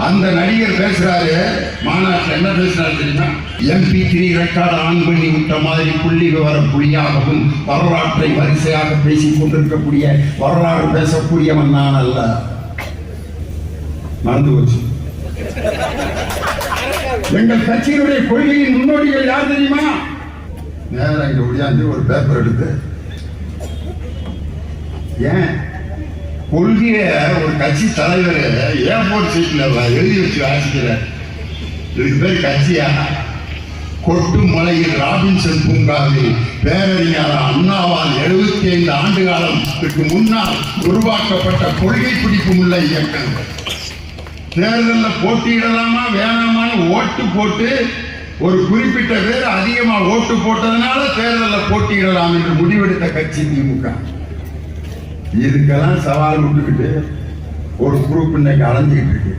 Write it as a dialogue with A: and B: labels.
A: அந்த நடிகர் பேசுறாரு மாநாட்டில், என்ன பேசுறாரு தெரியுமா? MP3 ரெக்கார்டு ஆன் பண்ணி விட்ட மாதிரி புள்ளி விவர புலியாகவும் வரலாற்றை வரிசையாக பேசிக் கொண்டிருக்கக்கூடிய வரலாறு பேசக்கூடியவன் நான் அல்ல. மறந்து போச்சு. எங்கள் கட்சியினுடைய கொள்கையின் முன்னோடிகள் யார் தெரியுமா? நேரம் இங்க ஒடியாந்து ஒரு பேப்பர் எடுத்து, ஏன் கொள்கைய ஒரு கட்சி தலைவர் ஏர்போர்ட் சீட்ல எழுதி வச்சு வாசிக்கிற, இதுக்கு பேர் கட்சியா? கொட்டு மலையில் ராபின்சன் பூங்காவில் பேரறிஞர் அண்ணாவால் 75 ஆண்டு காலத்துக்கு முன்னால் உருவாக்கப்பட்ட கொள்கை பிடிப்பும் உள்ள இயக்கம். தேர்தலில் போட்டியிடலாமா வேணாமான்னு ஓட்டு போட்டு ஒரு குறிப்பிட்ட பேர் அதிகமா ஓட்டு போட்டதுனால தேர்தலில் போட்டியிடலாம் என்று முடிவெடுத்த கட்சி திமுக. இதுக்கெல்லாம் சவால் விட்டுக்கிட்டு ஒரு குரூப் இன்னைக்கு அலைஞ்சிக்கிட்டு இருக்கு.